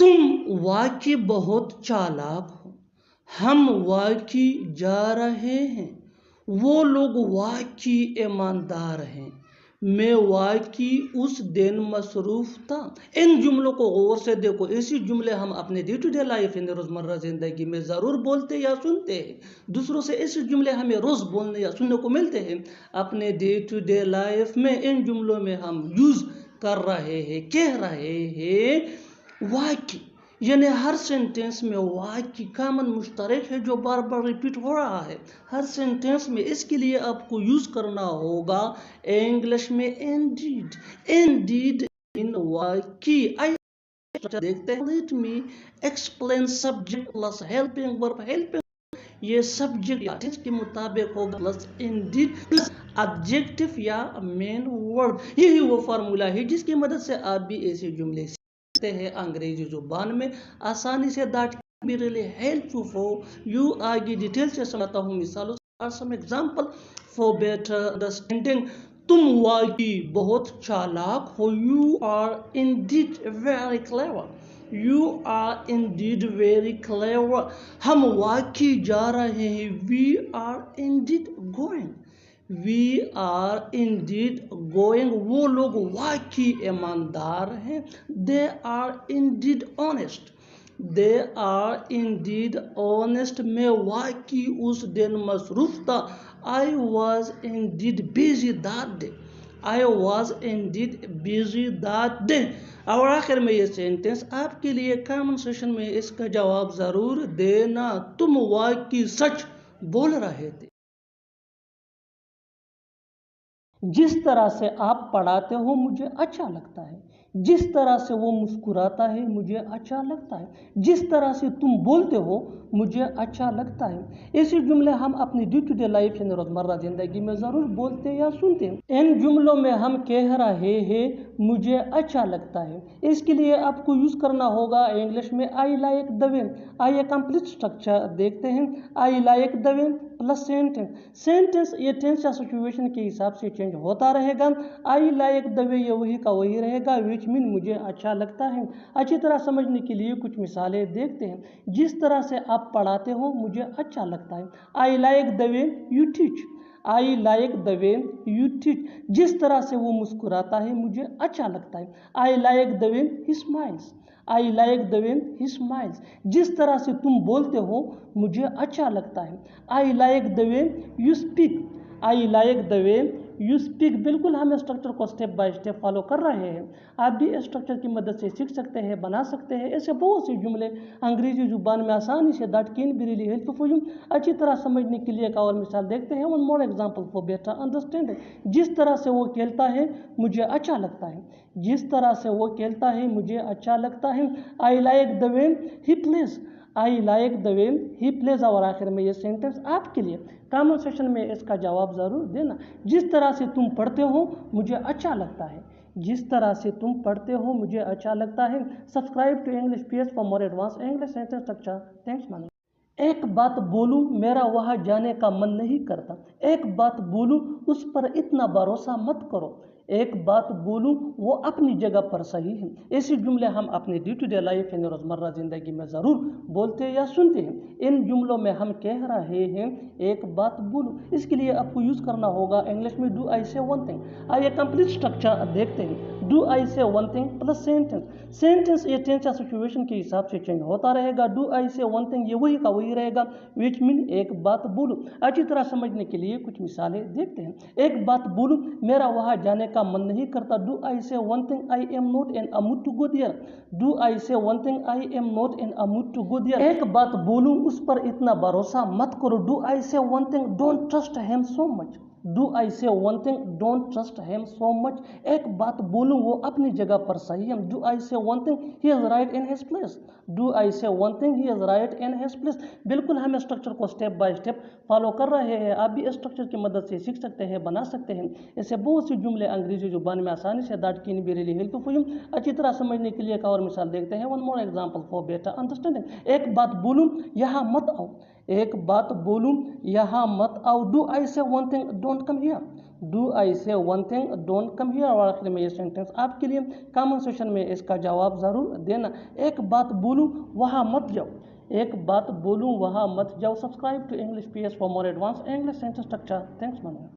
तुम वाकई बहुत चालाक हो, हम वाकई जा रहे हैं, वो लोग वाकई ईमानदार हैं, मैं वाकई उस दिन मसरूफ था। इन जुमलों को गौर से देखो। ऐसी जुमले हम अपने डे टू डे लाइफ इन रोज़मर्रा ज़िंदगी में ज़रूर बोलते या सुनते हैं। दूसरों से ऐसे जुमले हमें रोज़ बोलने या सुनने को मिलते हैं। अपने डे टू डे लाइफ में इन जुमलों में हम यूज़ कर रहे हैं, कह रहे हैं वाकई, यानी हर सेंटेंस में वाकई कॉमन मुश्तरक है जो बार बार रिपीट हो रहा है हर सेंटेंस में। इसके लिए आपको यूज करना होगा इंग्लिश में इंडीड। इंडीड इन वाकई। आई देखते हैं। Let me explain subject plus helping verb. Helping ये सब्जेक्ट के मुताबिक होगा प्लस इंडीड प्लस एडजेक्टिव या मेन वर्ब। यही वो फार्मूला है जिसकी मदद से आप भी ऐसे जुमले है अंग्रेजी जुबान में आसानी से। That be really helpful you. आगे डिटेल से समझाता हूँ मिसालों से। Some example for better understanding. तुम वाकई बहुत चालाक हो। You are indeed very clever. You are indeed very clever. हम वाकई जा रहे हैं। We are indeed going. We are indeed going. वो लोग वाकई ईमानदार हैं। They are indeed honest. They are indeed honest. मैं वाकई उस दिन मसरूफ था। I was Indeed busy that day. I was Indeed busy that day. और आखिर में ये सेंटेंस आपके लिए कमेंट सेशन में इसका जवाब ज़रूर देना। तुम वाकई सच बोल रहे थे। जिस तरह से आप पढ़ाते हो मुझे अच्छा लगता है। जिस तरह से वो मुस्कुराता है मुझे अच्छा लगता है। जिस तरह से तुम बोलते हो मुझे अच्छा लगता है। ऐसे जुमले हम अपनी डे टू डे लाइफ यानी रोज़मर्रा ज़िंदगी में ज़रूर बोलते या सुनते हैं। इन जुमलों में हम कह रहे हैं मुझे अच्छा लगता है। इसके लिए आपको यूज़ करना होगा इंग्लिश में आई लाइक द वे। आइए कंप्लीट स्ट्रक्चर देखते हैं। I like the way plus sentence. Sentence ये टेंस या सिचुएशन के हिसाब से चेंज होता रहेगा। आई लाइक द वे ये वही का वही रहेगा, विच मीन मुझे अच्छा लगता है। अच्छी तरह समझने के लिए कुछ मिसालें देखते हैं। जिस तरह से आप पढ़ाते हो मुझे अच्छा लगता है। I like the way you teach. I like the way you teach. जिस तरह से वो मुस्कुराता है मुझे अच्छा लगता है। I like the way he smiles. I like the way he smiles. जिस तरह से तुम बोलते हो मुझे अच्छा लगता है। I like the way you speak. I like the way you speak. बिल्कुल हम स्ट्रक्चर को स्टेप बाय स्टेप फॉलो कर रहे हैं। आप भी स्ट्रक्चर की मदद से सीख सकते हैं, बना सकते हैं। ऐसे बहुत से जुमले अंग्रेजी जुबान में आसानी से that can be really helpful you. अच्छी तरह समझने के लिए एक और मिसाल देखते हैं। One more example for better understanding. जिस तरह से वो खेलता है मुझे अच्छा लगता है। जिस तरह से वो खेलता है मुझे अच्छा लगता है। I like the way he plays. I like the way he plays. और आखिर में ये सेंटेंस आपके लिए कमेंट सेक्शन में इसका जवाब ज़रूर देना। जिस तरह से तुम पढ़ते हो मुझे अच्छा लगता है। जिस तरह से तुम पढ़ते हो मुझे अच्छा लगता है। Subscribe to English PH for more advance English sentence structure. Thanks man. एक बात बोलूं मेरा वहाँ जाने का मन नहीं करता। एक बात बोलूं उस पर इतना भरोसा मत करो। एक बात बोलूं वो अपनी जगह पर सही है। ऐसे जुमले हम अपने डे टू डे लाइफ यानी रोज़मर्रा ज़िंदगी में ज़रूर बोलते या सुनते हैं। इन जुमलों में हम कह रहे हैं एक बात बोलूं। इसके लिए आपको यूज़ करना होगा इंग्लिश में do I say one thing. आइए कंप्लीट स्ट्रक्चर देखते हैं। Do I say one thing plus sentence. Sentence ये टेंस या सिचुएशन के हिसाब से चेंज होता रहेगा। Do I say one thing ये वही का वही रहेगा, विच मीन एक बात बोलूं। अच्छी तरह समझने के लिए कुछ मिसालें देखते हैं। एक बात बोलूं मेरा वहाँ जाने का मन नहीं करता। Do I say one thing I am not in a mood to go there. Do I say one thing I am not in a mood to go there. एक बात बोलूं उस पर इतना भरोसा मत करो। Do I say one thing don't trust him so much. Do I say one thing don't trust him so much. एक बात बोलूं वो अपनी जगह पर सही है। Do I say one thing he is right in his place. Do I say one thing he is right in his place. बिल्कुल हम स्ट्रक्चर को स्टेप बाय स्टेप फॉलो कर रहे हैं। आप भी स्ट्रक्चर की मदद से सीख सकते हैं, बना सकते हैं। ऐसे बहुत सी जुमले अंग्रेजी जुबान में आसानी से that can be really helpful. अच्छी तरह समझने के लिए एक और मिसाल देखते हैं। One more example for better understanding. एक बात बोलूं यहाँ मत आओ। एक बात बोलूं यहाँ मत आओ। Do I say one thing don't come here. Do I say one thing, don't come here और आखिर में ये सेंटेंस आपके लिए। कमेंट सेक्शन में इसका जवाब ज़रूर देना। एक बात बोलूँ वहाँ मत जाओ, एक बात बोलूँ वहाँ मत जाओ। Subscribe to English PS for more advance English sentence structure. Thanks man.